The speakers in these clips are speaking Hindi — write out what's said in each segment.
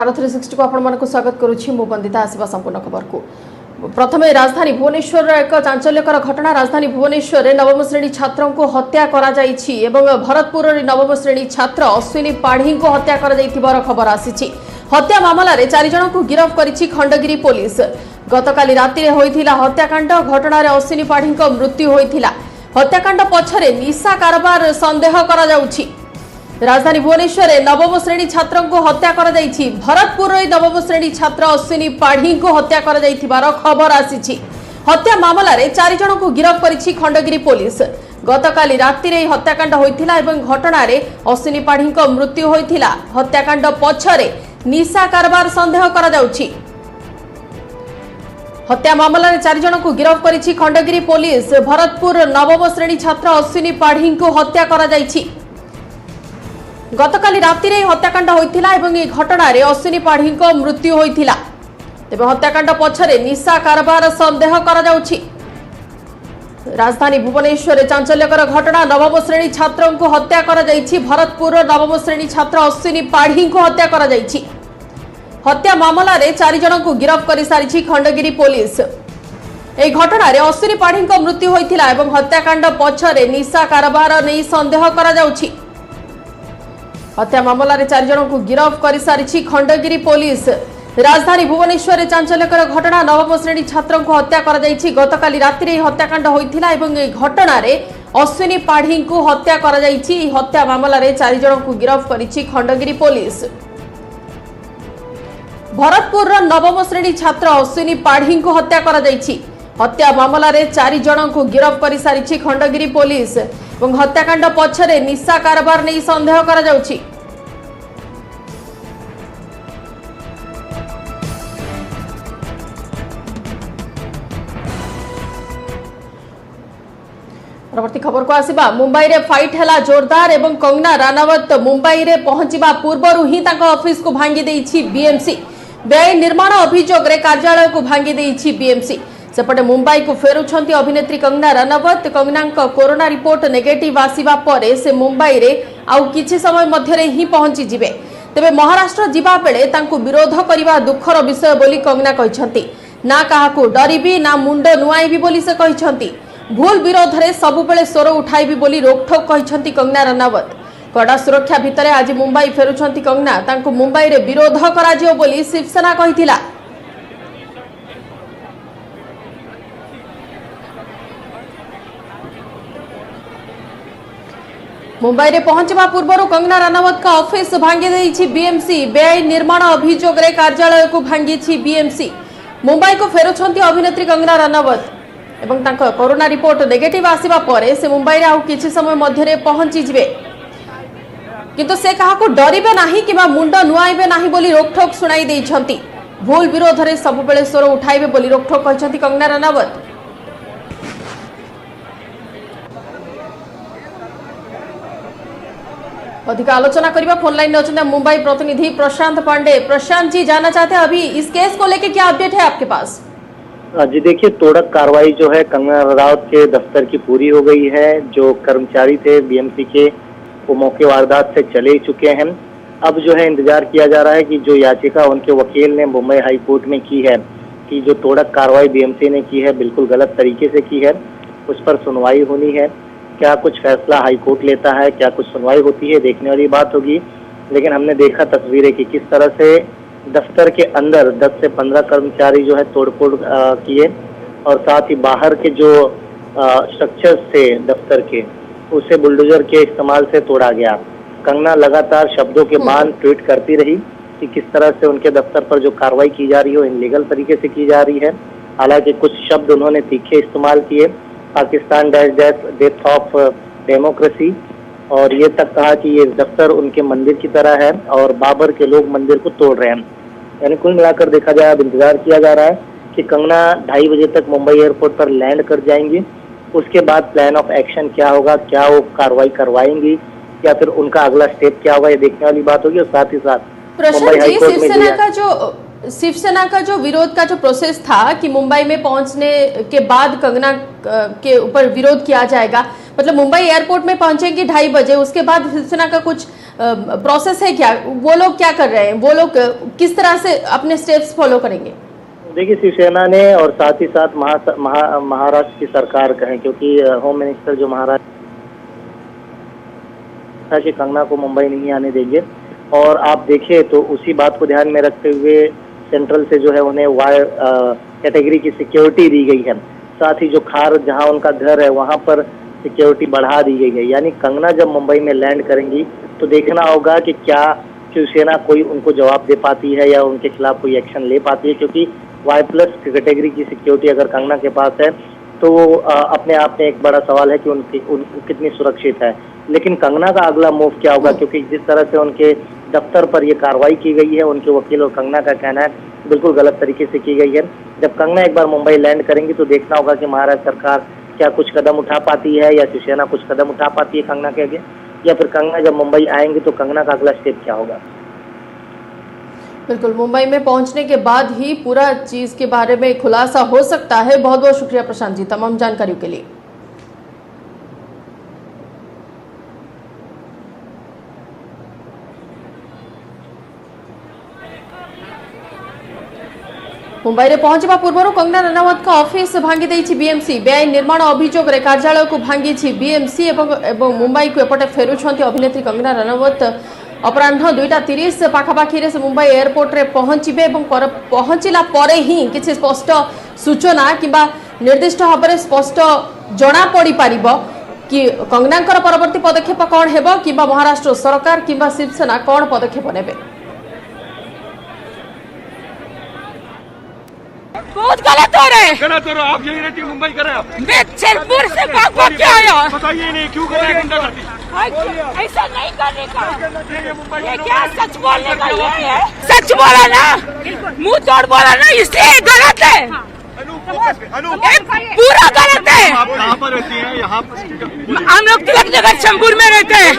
भारत 360 को आपण स्वागत करुछि मु बंदिता आसिबा संपूर्ण खबर को प्रथमे राजधानी भुवनेश्वर एक चांचल्यकर घटना। राजधानी भुवनेश्वर में नवम श्रेणी छात्रों को हत्या करा जाइछि एवं भरतपुर नवम श्रेणी छात्र अश्विनी पाढ़ी को हत्या करा जाइथिबार खबर आसीछि। हत्या मामला रे 4 जन को गिरफ्त करिछि खंडगिरी पुलिस। गतकाली राति रे होइथिला हत्याकांड घटना रे अश्विनी पाढ़ी को मृत्यु होइथिला। हत्याकांड पछरे निशा कारबार संदेह करा जाउछि। राजधानी भुवनेश्वर नवम श्रेणी छात्रों को हत्या करा जाइछि। भरतपुर नवम श्रेणी छात्र अश्विनी पाढ़ी को हत्या करा जाइथिबार खबर आसीछि। हत्या मामला रे 4 जन को गिरफ्त करिछि खंडगिरी पुलिस। गतकाली राति रे हत्याकांड होइथिला एवं घटना रे अश्विनी पाढ़ी को मृत्यु होइथिला। हत्याकांड पछरे निशा कारबार संदेह करा जाउछि। हत्या मामला रे 4 जन को गिरफ्त करिछि खंडगिरी पुलिस। भरतपुर नवम श्रेणी छात्र अश्विनी पाढ़ी को हत्या करा जाइछि। गतकाली राति रे हत्याकांड होइथिला एवं ए घटना रे अश्विनी पाढ़ी को मृत्यु होइथिला। तेबे हत्याकांड पछरे निशा कारबार संदेह करा जाउछि। राजधानी भुवनेश्वर चांचल्यकर घटना। नवम श्रेणी छात्रों को हत्या करा जाइछि। भरतपुर नवम श्रेणी छात्र अश्विनी पाढ़ी को हत्या करा जाइछि। हत्या मामला रे 4 जन को गिरफ्त करि सारिछि खंडगिरी पुलिस। ए घटना रे अश्विनी पाढ़ी को मृत्यु होइथिला एवं हत्याकांड पछरे निशा कारबार नै संदेह करा जाउछि। हत्या मामला रे 4 जन को गिरफ्त कर सारी खंडगिरी पुलिस। राजधानी भुवनेश्वर चांचल्यकर घटना। नवम श्रेणी छात्रों को हत्या कर जाइछि। गतकाली राति रे हत्याकांड होइथिला एवं ए घटना रे अश्विनी पाढ़ी को हत्या कर जाइछि। हत्या मामला रे 4 जन को गिरफ्त करिछि खंडगिरी पुलिस। भरतपुर नवम श्रेणी छात्र अश्विनी पाढ़ी को हत्या कर जाइछि। हत्या मामला रे 4 जन को गिरफ्त कर सारी खंडगिरी पुलिस एवं हत्याकांड पछरे निशा कारबार नै संदेह करा जाउछि। परवर्ती खबर को आसिबा। मुंबई रे फाइट हैला जोरदार एवं कंगना रानावत मुंबई रे पहुंचबा पूर्वरु ही ताको ऑफिस को भांगी देइछि बीएमसी। बेआईन निर्माण अभियोग रे कार्यालय को भांगी देइछि बीएमसी। सेपटे मुंबई को फेरुछंती अभिनेत्री Kangana Ranaut. Kangana corona report negative आसिबा परे से मुंबई रे आउ किछि समय मध्यरे ही पहुंची जिवे। तेबे महाराष्ट्र जिबा बेले तांकु विरोध करिबा दुखर विषय बोली कंगना कहिसंती। ना काहाकू डरिबी ना मुंड नुआईबी बोली से कहिसंती। भूल विरोध रे सबु बेले स्वर उठाइबी बोली रोकठोक कहिसंती कंगना रानावत। कड़ा सुरक्षा भितरे आज मुंबई फेरुछंती कंगना। तांकु मुंबई रे विरोध कराजियो बोली शिवसेना कहिथिला। मुंबई रे पहुंचबा पूर्वरु कंगना रानावत का ऑफिस भांगी देइछि बीएमसी। बेआईन निर्माण अभियोग रे कार्यालय को भांगीछि बीएमसी। मुंबई को फेरुछंती अभिनेत्री कंगना रानावत एवं तांको कोरोना रिपोर्ट नेगेटिव आसिबा परे से मुंबई रे आउ किछि समय मध्यरे पहुंची जिवे। किंतु से काहाको डरिबे नाही किबा मुंड नुआइबे नाही बोली रोकठोक सुनाई देइछंती। भूल विरोध रे सब बेले स्वर उठाइबे बोली रोकठोक कहिसंती कंगना रानावत। अधिक आलोचना करिबा फोन लाइन में मुंबई प्रतिनिधि प्रशांत पांडे। प्रशांत जी, जानना चाहते हैं अभी इस केस को लेके क्या अपडेट है आपके पास? जी देखिए, तोड़क कार्रवाई जो है कंगना राउत के दफ्तर की पूरी हो गई है। जो कर्मचारी थे बीएमसी के वो मौके वारदात से चले चुके हैं। अब जो है इंतजार किया जा रहा है कि जो याचिका उनके वकील ने मुंबई हाई कोर्ट में की है कि जो तोड़क कार्रवाई बीएमसी ने की है बिल्कुल गलत तरीके से की है, उस पर सुनवाई होनी है। क्या कुछ फैसला हाई कोर्ट लेता है, क्या कुछ सुनवाई होती है, देखने वाली बात होगी। लेकिन हमने देखा तस्वीरें कि किस तरह से दफ्तर के अंदर 10 से 15 कर्मचारी जो है तोड़फोड़ किए और साथ ही बाहर के जो स्ट्रक्चर्स थे दफ्तर के उसे बुलडोजर के इस्तेमाल से तोड़ा गया। कंगना लगातार शब्दों के बाण ट्वीट करती रही कि किस तरह से उनके दफ्तर पर जो कार्रवाई की जा रही है वो इनलीगल तरीके से की जा रही है। हालांकि कुछ शब्द उन्होंने तीखे इस्तेमाल किए, पाकिस्तान डेथ ऑफ डेमोक्रेसी, और ये तक कहा कि ये दफ्तर उनके मंदिर की तरह है और बाबर के लोग मंदिर को तोड़ रहे हैं। यानी कुल मिलाकर देखा जाए अब इंतजार किया जा रहा है कि कंगना 2:30 बजे तक मुंबई एयरपोर्ट पर लैंड कर जाएंगी। उसके बाद प्लान ऑफ एक्शन क्या होगा, क्या वो कार्रवाई करवाएंगी या फिर उनका अगला स्टेप क्या होगा, ये देखने वाली बात होगी। और साथ ही साथ मुंबई हाई कोर्ट में शिवसेना का जो विरोध का जो प्रोसेस था कि मुंबई में पहुंचने के बाद कंगना के ऊपर विरोध किया जाएगा, मतलब मुंबई एयरपोर्ट में पहुंचेंगे 2:30 बजे, उसके बाद शिवसेना का कुछ प्रोसेस है क्या, वो लोग क्या कर रहे हैं, वो लोग किस तरह से अपने स्टेप्स फॉलो करेंगे? देखिए, शिवसेना ने और साथ ही साथ महाराष्ट्र की सरकार कहें, क्योंकि होम मिनिस्टर जो महाराष्ट्र कि कंगना को मुंबई नहीं आने देंगे, और आप देखिए तो उसी बात को ध्यान में रखते हुए सेंट्रल से जो है उन्हें वाई कैटेगरी की सिक्योरिटी दी गई है। साथ ही जो खार जहां उनका घर है वहां पर सिक्योरिटी बढ़ा दी गई है। यानी कंगना जब मुंबई में लैंड करेंगी तो देखना होगा कि क्या शिवसेना कोई उनको जवाब दे पाती है या उनके खिलाफ कोई एक्शन ले पाती है, क्योंकि Y+ कैटेगरी की सिक्योरिटी अगर कंगना के पास है तो वो अपने आप में एक बड़ा सवाल है कि उनकी कितनी सुरक्षित है। लेकिन कंगना का अगला मूव क्या होगा, क्योंकि जिस तरह से उनके दफ्तर पर ये कार्रवाई की गई है, उनके वकील और कंगना का कहना है बिल्कुल गलत तरीके से की गई है। जब कंगना एक बार मुंबई लैंड करेंगी तो देखना होगा कि महाराष्ट्र सरकार क्या कुछ कदम उठा पाती है या शिवसेना कुछ कदम उठा पाती है कंगना के आगे, या फिर कंगना जब मुंबई आएंगे तो कंगना का अगला स्टेप क्या होगा। बिल्कुल, मुंबई में पहुंचने के बाद ही पूरा चीज के बारे में खुलासा हो सकता है। बहुत बहुत शुक्रिया प्रशांत जी तमाम जानकारियों के लिए। मुंबई में पहुंचवा पूर्व कंगना रनावत का ऑफिस भांगी देछि बीएमसी। बेआईन निर्माण अभियोग रे कार्यालय को भांगी बीएमसी एवं मुंबई को एपटे फेरुछंती अभिनेत्री कंगना रनावत। अपराह्न 2:30 पाखापाखी से मुंबई एयरपोर्ट रे पहुंचे और पहुंचला परे ही किसी स्पष्ट सूचना किंबा निर्दिष्ट भाव में स्पष्ट जना पड़ी पारिबो कि कंगना परवर्ती पदक्षेप कौन हेबो किंबा महाराष्ट्र सरकार किंबा शिवसेना कौन पदक्षेप नेबे। बहुत गलत हो रहे हैं। गलत हो रहा है, आप यही रहती मुंबई करें आप। मैं चेलपुर से भाग के आया। बताइए नहीं क्यों कर रहे हैं गुंडागर्दी? ऐसा नहीं करने का, ये क्या सच बोलने का ये है? सच बोला ना, मुंह तोड़ बोला ना, इसलिए गलत है। पूरा गलत है। आप कहाँ पर रहती हैं? यहाँ हम लोग तिलक नगर चंबूर में रहते हैं।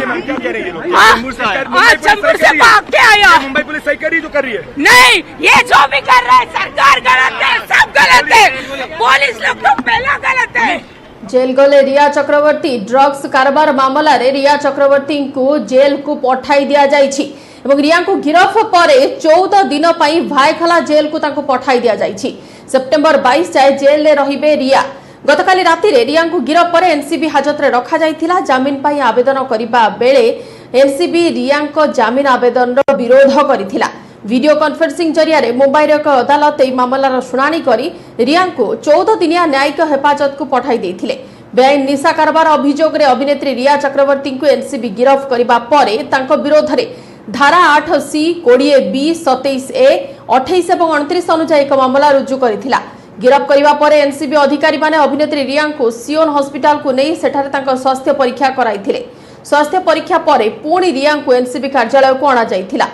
चंबूर से भाग के आया। मुंबई पुलिस सही कर रही है जो कर रही है? नहीं, ये जो भी कर रहा है सरकार गलत है, सब गलत है, पुलिस लोग तो पहला गलत है। जेल गले रिया चक्रवर्ती। ड्रग्स कारबार मामला रे रिया चक्रवर्ती को जेल को पठाई दिया जाइछि एवं रिया को गिरफ पर 14 दिन पई भाईखला जेल को ताको पठाई दिया जाइछि। सेप्टेम्बर 22 जाए जेल ले रहिबे रिया। गतकाली राति रे रिया को गिरफ पर एनसीबी हाजत रे रखा जाइथिला। जामिन पई आवेदन करिबा बेले एनसीबी रिया को जामिन आवेदन रो विरोध करिथिला। वीडियो कॉन्फ्रेंसिंग जरिया रे मुंबई रे एक अदालत ए मामलार शुणाणी करी रिया को 14 दिनिया न्यायिक हेफाजत को पठाई देथिले। बेआईन निशा कारबार अभियोग रे अभिनेत्री रिया चक्रवर्ती को एनसीबी गिरफ करिबा परे तांको विरोध रे धारा 8C 20B 27A 28 और 29 अनुसार एक मामला रुजु करिथिला। गिरफ करिबा परे एनसीबी अधिकारी माने अभिनेत्री रिया को सियोन हॉस्पिटल को नहीं सेठारे तांको स्वास्थ्य परीक्षा कराइथिले। स्वास्थ्य परीक्षा परे पुणी रिया को एनसीबी कार्यालय को अणा जाइथिला।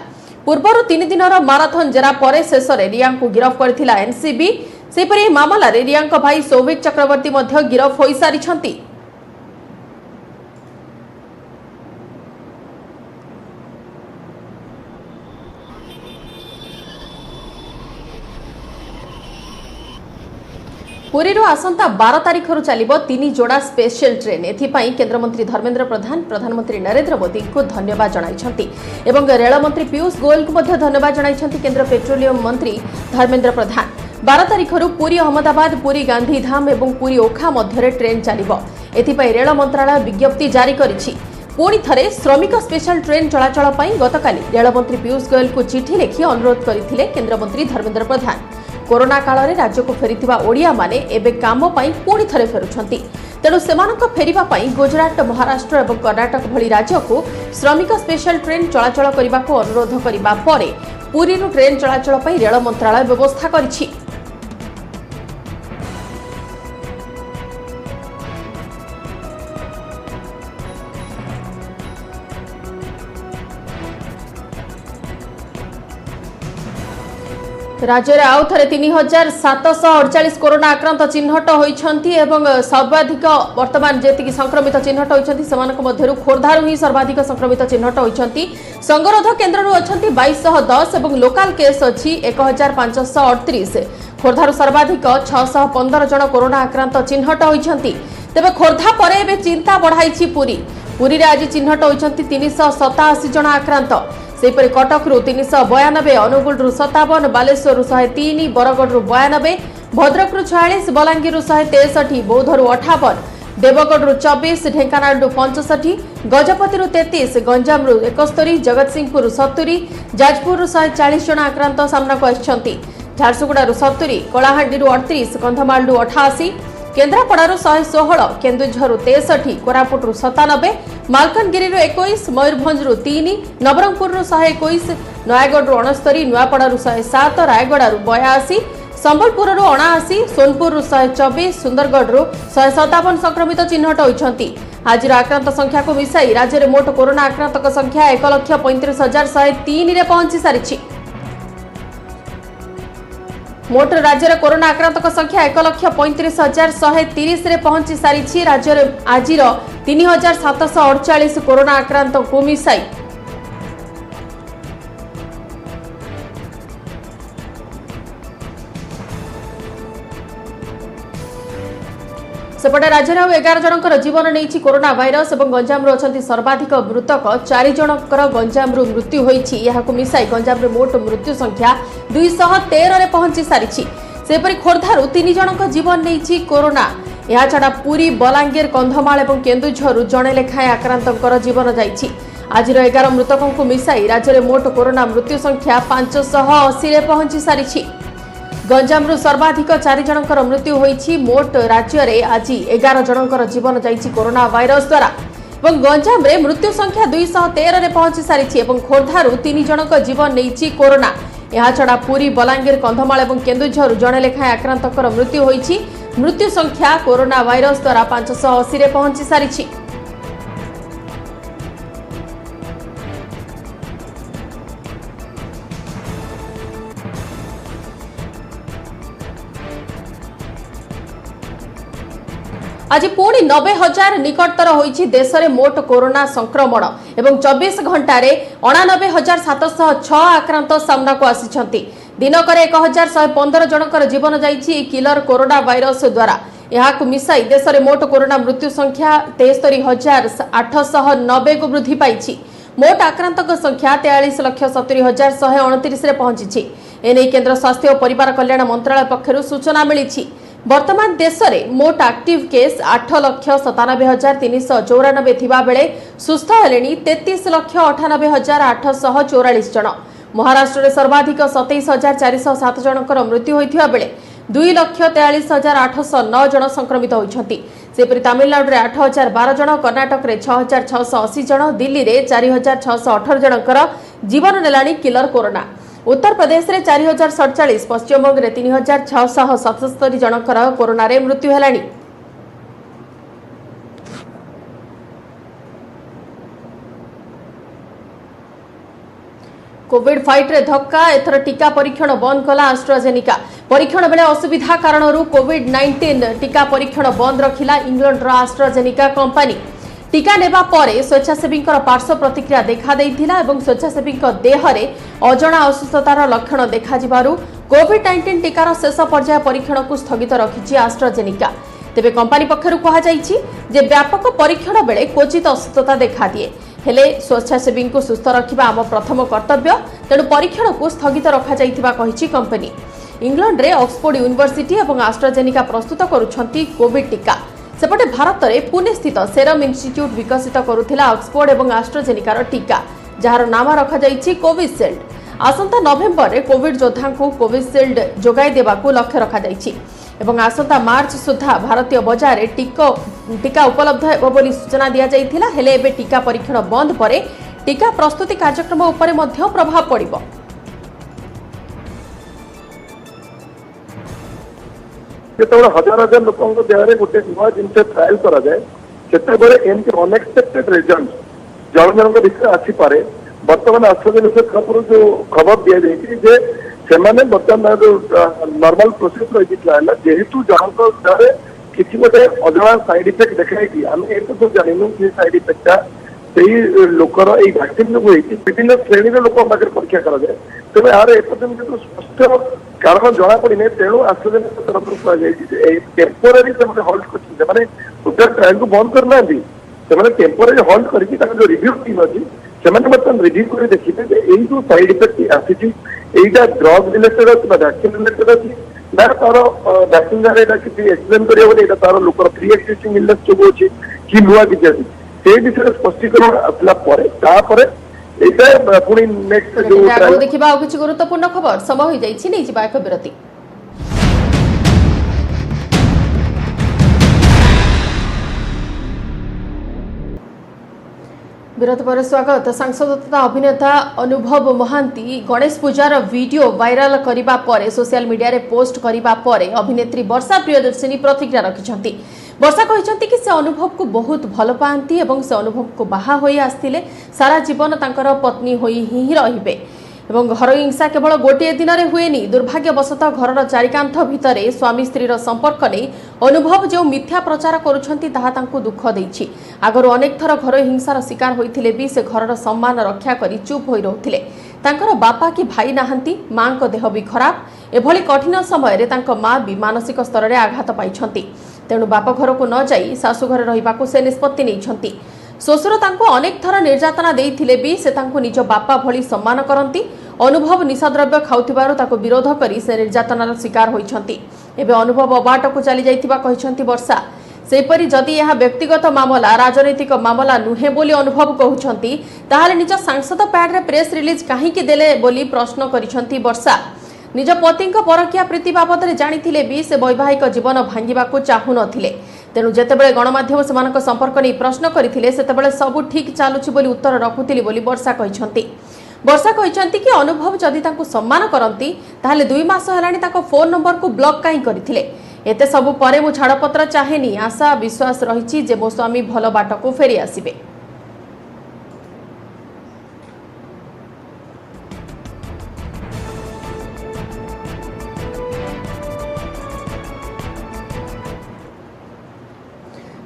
पूर्वर 3 दिनर माराथन जेरा परे शेष रे रिया को गिरफ करथिला एनसीबी। सेपरि मामला रे रिया को भाई सौभिक चक्रवर्ती मध्य गिरफ होई सारिछंती। पुरी आसंता 12 तारिख चलिब 3 जोड़ा स्पेशल ट्रेन। एथिपाई केंद्रमंत्री धर्मेंद्र प्रधान प्रधानमंत्री नरेंद्र मोदी को धन्यवाद जणाइछंती एवं रेल मंत्री पीयूष गोयल को मध्य धन्यवाद जणाइछंती केंद्र पेट्रोलियम मंत्री धर्मेंद्र प्रधान। 12 तारिख पुरी अहमदाबाद, पुरी गांधीधाम एवं पुरी ओखा मध्य ट्रेन चलिब। एथिपाई रेल मंत्रालय विज्ञप्ति जारी करिछि। पुणी थरे श्रमिक स्पेशल ट्रेन चलाचल पई गतकाली रेल मंत्री पीयूष गोयल को चिठी लिखि अनुरोध करथिले केंद्रमंत्री धर्मेंद्र प्रधान। कोरोना काल रे राज्य को फेरिथिबा ओडिया माने एबे काम पई पुणी थरे फेरुछंती। तेणु सेमानक फेरिबा पई गुजरात, महाराष्ट्र एवं कर्नाटक भली राज्य को श्रमिक स्पेशल ट्रेन चलाचल करबा को अनुरोध करिबा परे पुरी ट्रेन चलाचल पई रेल मंत्रालय व्यवस्था करिछि। राज्य में आउ थे 3748 कोरोना आक्रांत चिन्हट होती सर्वाधिक वर्तमान जी संक्रमित चिन्हट होती खोर्धारू ही सर्वाधिक संक्रमित चिन्हट होती। संगरोध केन्द्र अच्छा 2210 और लोकाल केस अच्छी 1538। खोर्धारू सर्वाधिक 615 जन कोरोना आक्रांत चिन्हट होती। तेबे खोर्धा पर चिंता बढ़ाई पुरी। पुरी रे आज चिन्हट होइछंती 387 जन आक्रांत। सेपरि कटक रु 392, अनुगुल रु 57, बालेश्वर रु 103, बरगढ़ रु 92, भद्रक रु 46, बलांगीर रु 163, बौद्ध रु 58, देवगढ़ रु 24, ढेंकानाल रु 65, गजपति रु 33, गंजाम रु 71, जगतसिंहपुर रु 70, जाजपुर रु 140 जन आक्रांत सामना को आछंती। झारसुगुड़ा रु 70, कलाहांडी रु 38, कंधमाल रु 88, केन्द्रापड़ा रु 116, केन्दुझर रु 63, कोरापुट रु 97, मालकानगिरी रु 21, मयूरभंज रु 3, नवरंगपुर रु 121, नयागढ़ रु 69, नुआपड़ा रु 107, रायगड़ा रु 82, संबलपुर रु 79, सोनपुर रु 124, सुंदरगढ़ रु 157 संक्रमित चिन्हट होइछंती। आज आक्रांत संख्या को मिसाई राज्य में मोट कोरोना आक्रांतक संख्या 1,35,103 रे पहुंची सारिछि। मोट राज्य में कोरोना आक्रांतक संख्या 1,35,130 रे पहुंची सारिछि। राज्य में आज 3,748 कोरोना आक्रांत को मिसाई सेपटे राज्य में 11 जनकर जीवन नहीं कोरोना भाइरस और गंजाम अच्छा सर्वाधिक मृतक 4 जनकर गंजाम मृत्यु होती मिसाई गंजाम मोट मृत्यु संख्या 213 में पहुंची सारी। सेपरि खोर्धारू 3 जनक जीवन नहीं कोरोना। यह छड़ा पुरी, बलांगीर, कंधमाल और केन्दुझर जड़े लेखाएं आक्रांतर जीवन जाइछि। आज 11 मृतकों को मिसाई राज्य में मोट कोरोना मृत्यु संख्या 580 में पहुंची सारी। गंजाम सर्वाधिक 4 जनकर मृत्यु होइछि। मोट राज्य में आज 11 जनकर जीवन जाइछि कोरोना वायरस द्वारा। गंजाम रे मृत्यु संख्या 213 में पहुंची सारी। खोर्धारू 3 जनक जीवन नहीं कोरोना। यह छड़ा पुरी, बलांगीर, कंधमाल और केन्दुझर जड़े लेखाएं आक्रांतर मृत्यु होइछि। मृत्यु संख्या कोरोना वायरस द्वारा 580 में पहुंची सारी। आज पुणी 90,000 निकटतर होइछि देश में मोट कोरोना संक्रमण एवं 24 घंटे 89,706 आक्रांत सामना को आसिछंती। दिनक 1,115 जनकर जीवन जाइछि किलर कोरोना वायरस द्वारा। यहां मिसाई देश में मोट कोरोना मृत्यु संख्या 73,890 को वृद्धि पाइछि। मोट आक्रांतक संख्या 43,70,129 रे पहुंची। एने केंद्र स्वास्थ्य और परिवार कल्याण मंत्रालय पक्षरु सूचना मिली। वर्तमान देश में मोट एक्टिव केस 8,97,394 थिबा बेले सुस्थ हेलेनी 33,98,844 जन। महाराष्ट्र में सर्वाधिक 27,407 जनकर मृत्यु होइथिबा बेले 2,43,809 जन संक्रमित होइछंती। सेपरि तमिलनाडु में 8,012 जन, कर्नाटक में 6,680 जन, दिल्ली में 4,618 जनकर जीवन नेलानी किलर कोरोना। उत्तर प्रदेश में 4,047, पश्चिमबंग में 3,677 जनकर कोरोना रे मृत्यु हेलानी। कोविड फाइट रे धक्का, एथर टीका परीक्षण बंद कला आस्ट्राजेनिका। परीक्षण बेले असुविधा कारणरू कोविड-19 टीका परीक्षण बंद रखिला इंग्लैंड रो आस्ट्राजेनिका कंपनी। टीका नेबा परे स्वेच्छासेवी पार्श्व प्रतिक्रिया देखा देइथिला एवं स्वेच्छासेवी देह में अजणा असुस्थतार लक्षण देखा जिबारु कोविड-19 टीकार शेष पर्याय परीक्षण को स्थगित रखिछि आस्ट्राजेनिका। तेबे कंपनी पक्षरु कहा जाइछि जे व्यापक परीक्षण बेले क्वचित असुस्थता देखा दिए, हेले स्वेच्छासेवी सुस्थ रखिबा आम प्रथम कर्तव्य, तेणु परीक्षण को स्थगित रखा जाइथिबा कहिछि कंपनी। इंग्लैंड रे ऑक्सफोर्ड यूनिवर्सिटी और आस्ट्राजेनिका प्रस्तुत करुछंती कोविड टीका। सेपटे भारत में पुणे स्थित सेरम इंस्टीट्यूट विकसित करुथिला ऑक्सफोर्ड और आस्ट्राजेनिकार टीका, जार नाम रखा जाइछि कोविशील्ड। आसंता नवेम्बर में कोविड योद्धा को कोविशील्ड जोगाई देबाकू लक्ष्य रखा जाइछि एवं आसंता मार्च सुधा भारतीय बजार में टीका उपलब्ध हेबो बोली सूचना दिया जाइथिला। हेले एबे टीका परीक्षण बंद परे टीका प्रस्तुति कार्यक्रम उपरे मध्य प्रभाव पड़िबो। जेतेबेले हजार हजार लोकों देह गोटे नुआ जिन ट्रायल करा जाए एमती अनएक्सपेक्टेड रिजल्ट जन जन विषय आसीपे। बर्तमान आस्ट्राजेनिका तरफ जो खबर दी जाए से बर्तमान जो नॉर्मल प्रोसेस रही जेहेतु जनक देह किसी गोटे अजणा साइड इफेक्ट देखाई आम ये तो जानू कि साइड इफेक्टा से लोकर वैक्सीन जो विभिन्न श्रेणी लोक पाखे परीक्षा कराए। तेज यार एपर्यंत जो स्पष्ट कारण जना पड़ी तेणु आस्ट्राजेनिका तरफ कहुई टेम्पोरारी से हल्ट कर ट्रायल को बंद करना से टेम्पोरारी हल्ट करके जो रिव्यू टीम अच्छी से बर्तमान रिव्यू कर देखिए जो साइड इफेक्ट आसी एटा ड्रग रिलेटेड अच्छी वैक्सीन रिलेटेड अच्छी ना तार वैक्सीन द्वारा किसी एक्सप्लेन करा तार लोक प्री एक्जिस्टिंग इलनेस जो अच्छी कि नुआ किसी अच्छी से विषय स्पष्टीकरण आसला पुणी नेक्स्ट जो देखा किसी गुरुत्वपूर्ण खबर समय हो जाइए नहीं एक विरति। विरत पर स्वागत। सांसद तथा अभिनेता अनुभव महांती गणेश पूजार वीडियो वायरल करने पर सोशल मीडिया रे पोस्ट करने पर अभिनेत्री वर्षा प्रियदर्शिनी प्रतिक्रिया रखिंट। वर्षा कहते कि से अनुभव को बहुत भल पाती और से अनुभव को बाहा होई आसथिले सारा जीवन तांकर पत्नी होई ही रहिबे एवं घर हिंसा केवल गोटे दिन में हुएनी। दुर्भाग्यवशतः घर चारिकांथ भितर स्वामी स्त्रीर संपर्क नहीं अनुभव जो मिथ्या प्रचार करुछंती ताहा तांको दुख देइछि। आगरु अनेक थर घर हिंसार शिकार होइथिले भी से घरर सम्मान रक्षा करी चुप होई रहथिले। तांकर बापा कि भाई नाहंती, मां को देह भी खराब। एभली कठिन समय रे तांको मां भी मानसिक स्तर रे आघात पाइछंती। तेणु बाप घर को न जाई शाशु घर रहिबाकू से निष्पत्ति नैछंती। शोशुर तांको अनेक थर निर्यातना देइथिले भी से तांको निज बापा भली सम्मान करंती। अनुभव निशाद्रव्य खाउथिबारु ताको विरोध करी से निर्यातनार शिकार होइछंती। एबे अनुभव अबाट को चली जाइथिबा कहिछंती वर्षा। सेपरि जदि यह व्यक्तिगत मामला राजनैतिक मामला नुहे बोली अनुभव कहउछंती ताहाले निज सांसद पैड रे प्रेस रिलीज काहीकि देले बोली प्रश्न करिछंती वर्षा। निज पतिक परकिया प्रीति बाबद जानिथिले भी से वैवाहिक जीवन भांगिबाकू चाहू नथिले। तेणु जेतेबेले गणमाध्यम सेमानक संपर्क नहीं प्रश्न करथिले सेतेबेले सबु ठीक चालुछि बोली उत्तर रखुथिले बोली वर्षा कहिछंती। वर्षा कहिछंती कि अनुभव जदि तांको सम्मान करंती ताहाले 2 मास हेलानी ताको फोन नंबर को ब्लॉक काई करथिले। एते सबु परे मु छाड़पत्र चाहेनी। आशा विश्वास रहिछि जे मो स्वामी भल बाट को फेरी आसीबे।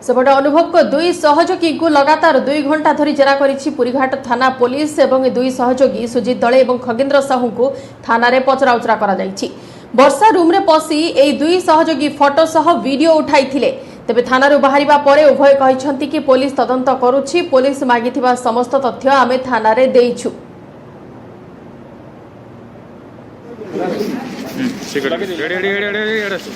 सेपटे अनुभव को 2 सहयोगी को लगातार 2 घंटा धरी जेरा करिछि पुरीघाट थाना पुलिस एवं 2 सहयोगी सुजित दले और खगेन्द्र साहू को थाना रे पचराउचरा करा जाइछि। वर्षा रूम रे पसी एई 2 सहयोगी फोटो सह वीडियो उठाइथिले। तेबे थाना रो बाहरिबा परे उभय कहिछंती कि पुलिस तदंत करूछि। पुलिस मागिथिबा समस्त तथ्य आमे थाना रे देइछु।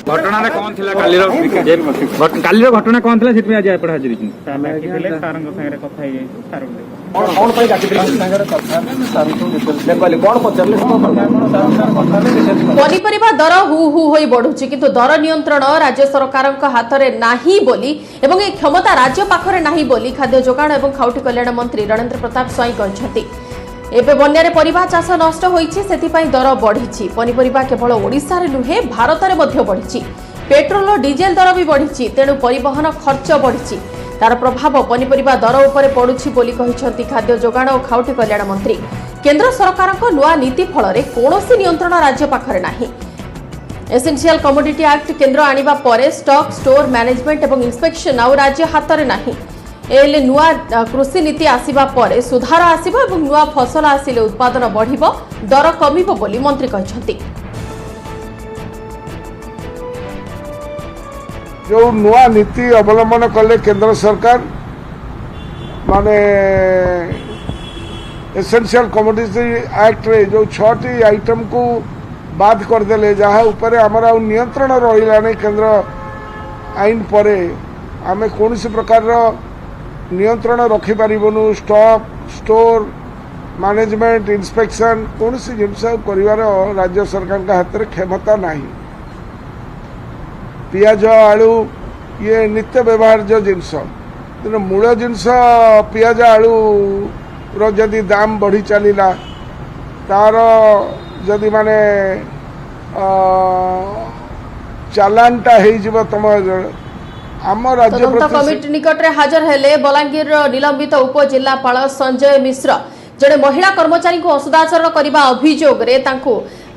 घटना कौन थिला कालीर घटना कौन थिला सेट में आज आपण हाजिर छी सामे थिले सारंग संगे कथा हे सार कौन पई गाती संगे कथा सार तो नेपाली कौन पचरले पनीपरिबा दर हु हु होई बढ़ुछि किंतु दर नियंत्रण राज्य सरकारक हाथ रे नाही बोली एवं ए क्षमता राज्य पाखरे नाही बोली खाद्य जोगाण एवं खाउटी कल्याण मंत्री रणेंद्र प्रताप स्वाई कहछथि। एबे बन्यारे परिबा चाष नष्ट होईछि सेतिपई दर बढ़िछि। पनीपरिबा केवल ओडिसा रे नुहे भारत रे मध्य बढ़िछि। पेट्रोल और डीजेल दर भी बढ़िछि। तेणु परिवहन खर्च बढ़िछि। तार प्रभाव पनीपरिबा दर उपरे पड़ुछि बोली कहिछंती खाद्य जोगाण और खाउटी कल्याण मंत्री। केंद्र सरकारक नुआ नीति फलरे कोनोसी नियंत्रण राज्य पाखरे नाही। एसेंशियल कमोडिटी एक्ट केंद्र आनिबा परे स्टॉक स्टोर मैनेजमेंट एवं इंस्पेक्शन आउ राज्य हाथ रे नाही। एले नुआ कृषि नीति आसीबा परे सुधार आसीबो एवं नुआ फसल आसिले उत्पादन बढ़िबो दर कमिबो बोली मंत्री कहछंती। जो नुआ नीति अवलंबन कले केंद्र सरकार माने एसेंशियल कमोडिटी एक्ट रे जो 6टी आइटम को बाद कर देले जहाँ ऊपर आमर नियंत्रण रहिला नहीं केंद्र आईन परे आमे कौन सी प्रकार नियंत्रण रखिपारूँ स्टॉक स्टोर मैनेजमेंट इंस्पेक्शन कौन सी जिनस कर राज्य सरकार का हाथ में क्षमता नहीं। पियाज आलू ये नित्य व्यवहार जो जिनस तेना मूल जिनस पियाज आलू रदि दाम बढ़ी चलला तार जदि माने चालानटा हो तुम आम राज्य तदंत कमिटी निकट रे हाजर हेले बलांगीर निलंबित उपजिल्लापाल संजय मिश्र। जड़े महिला कर्मचारी को असदाचरण करने अभियोग रे तांको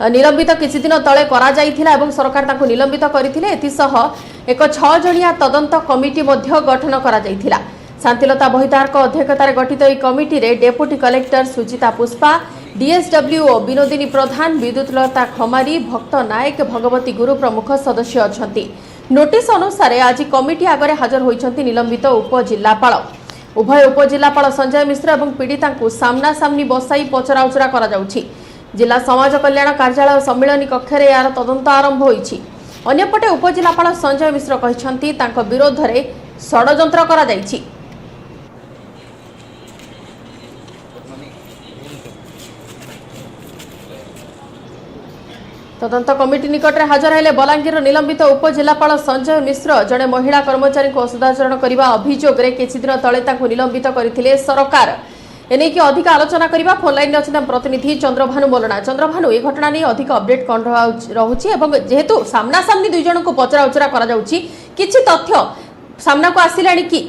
निलंबित किछि दिन तले करा जाइथिला एवं सरकार तांको निलंबित करथिले। एतिसह एक 6 जणिया तदंत कमिटी मध्य गठन करा जाइथिला। शांतिलता बहिदार अध्यक्षतार गठित ଏହି committee deputy collector Sujita Pushpa, DSW Binodini Pradhan, Bidyutlata Khamari, Bhakta Nayak, Bhagwati गुरु प्रमुख सदस्य अछंती। नोटिस अनुसार आज कमिटी आगे हाजर होइछंती निलंबित उपजिल्लापाल। उभय उपजिलापाल संजय मिश्र और पीड़िता को सामना सामनी बसाई पचराउचरा करा जाउछि। जिला समाज कल्याण कार्यालय सम्मिलनी कक्ष में यार तदंत आरंभ होइछि। अन्यपटे उपजिलापाल संजय मिश्र कहिसंती तांको विरोध में षड्यंत्र करा जाइछि। तदंत कमिटी निकट में हाजर हेले बलांगीर निलंबित उपजिलापाल संजय मिश्र। जड़े महिला कर्मचारी को असदाचरण करने अभियोग में किछि दिन तले तांको निलंबित करथिले सरकार। एने की अधिक आलोचना करबा फोन लाइन अच्छी प्रतिनिधि चंद्रभानु मोलना। चंद्रभानु ए घटना नहीं अधिक अपडेट कौन रहुछि एवं जेहेतु सामना सामनी दुई जन को पचरा उचरा करा जाउछि किछि तथ्य सामना को आसिलाणी कि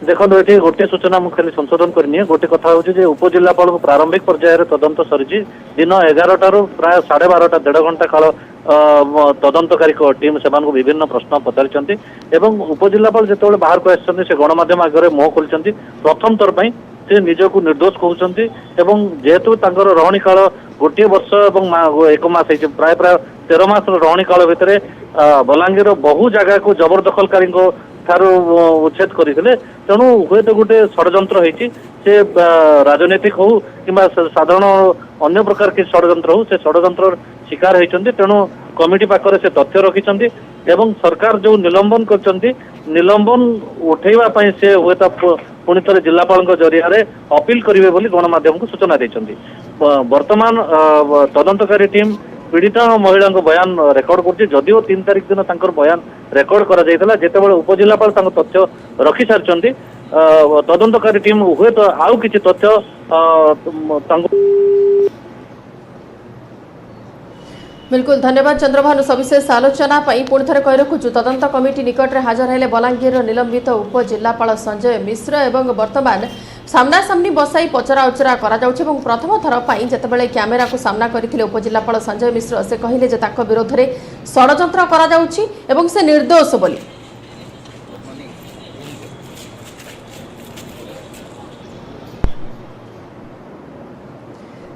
देखो ये गोटे सूचना मुझे खाली संशोधन करनी गोटे कथा हूँ उपजिलापाल प्रारंभिक पर्यायर तदंत सरी दिन 11 प्राय 12:30 1.5 घंटा काल तदंतकारी टीम से विभिन्न प्रश्न पचारि उपजिलापाल जो बाहर को आसछन्ति से गणमाध्यम आगे मुह खोलछन्ति प्रथम थर पर से निजक निर्दोष कहते जेहेतु रही काल गोटे वर्ष और 1 मास प्राय 13 मास रही काल भितर बलांगीर बहु जगह को जबरदखलकारी ठारू उच्छेद करते तेणु हुए तो गोटे षड्यंत्र होती से राजनीतिक हो कि साधारण अन्य प्रकार कि षड्यंत्र हो से षड्यंत्र शिकार होती तेणु कमिटी पाखरे से तथ्य रखिंट एवं सरकार जो निलंबन कर निलंबन उठेवा से हुए तो पुणी थे जिलापाल जरिया अपील करेंगे बोली गणमाध्यम को सूचना देते। वर्तमान तदंतकारी टीम पीड़िता और महिला बयान रेकर्ड करियो 3 तारिख दिन बयान रेकर्ड करा जायतला जेतेबेले उपजिलापाल तथ्य रखि सारचंती तदंतकारी टीम हुए तो आउ किछि तथ्य बिल्कुल धन्यवाद चंद्रभानु सविशेष आलोचना पुणी थे कही रखुचु। तदंत कमिटी निकट में हाजर हेले बलांगीर निलंबित उपजिलापाल संजय मिश्र एवं वर्तमान सामना सामनी बसाई पचरा उचरा करा जाउछि एवं प्रथम थर पर जेतेबेले कैमेरा को सामना करथिले उपजिलापाल संजय मिश्र से कहिले जे ताको विरोध में षड्यंत्र करा जाउछि एवं से निर्दोष बोली।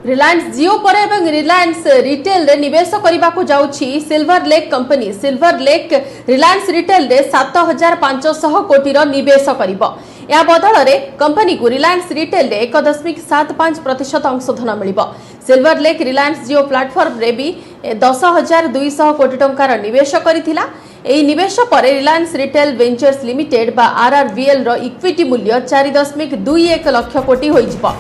रिलायंस जियो पर एवं रिलायंस रिटेल रे निवेश करने को जाउछि Silver Lake company. Silver Lake Reliance Retail रे 7500 कोटी निवेश करिबो। या बदल रे कंपनी को रिलायंस रिटेल रे 1.75% अंशधन मिलिबो। सिल्वर लेक रिलायंस जियो प्लेटफॉर्म रे भी 10,200 कोटी टंकार निवेश करिथिला। एई निवेश पर रिलायंस रिटेल वेंचर्स लिमिटेड बा आरआरवीएल रो इक्विटी मूल्य 4.21 लाख कोटी होइजिबो।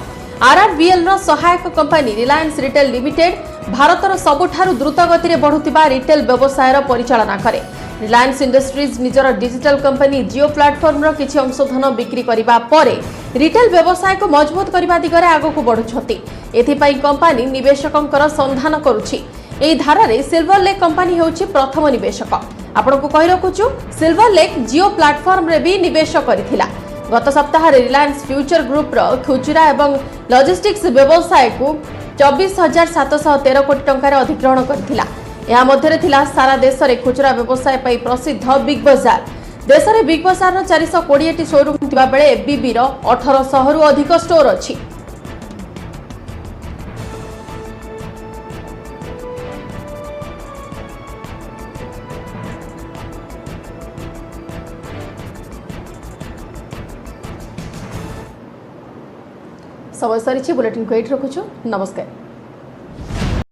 आरआरवीएल रो सहायक कंपनी रिलायंस रिटेल लिमिटेड भारतर सबुठारु द्रुत गति रे बढ़ुतिबा रिटेल व्यवसायर परिचालना करे। रिलायंस इंडस्ट्रीज निजर डिजिटल कंपनी जियो प्लेटफॉर्म रो किछि अंशधन बिक्री करिबा परे रिटेल व्यवसाय को मजबूत करबा दिगरे आगो को बढ़ुछथि। एथि पई कंपनी निवेशकंकर संधान करूछि। एई धारा रे सिल्वर लेक कंपनी होछि प्रथम निवेशक। आपण को कहि रखुछु सिल्वर लेक जियो प्लेटफॉर्म रे भी निवेश करिथिला। गत सप्ताह रिलायंस फ्यूचर ग्रुप रो खुचरा एवं लॉजिस्टिक्स व्यवसाय को 24,713 कोटी टंकार अधिग्रहण करथिला। या मध्यरे थिला सारा देश रे खुचरा व्यवसाय पई प्रसिद्ध बिग बाजार। देश रे बिग बाजार रो 420 शोरूम थिबा बेले एबीबी रो 1800 रु अधिक स्टोर अछि। समय सरी बुलेटिन को एट रखुछु। नमस्कार।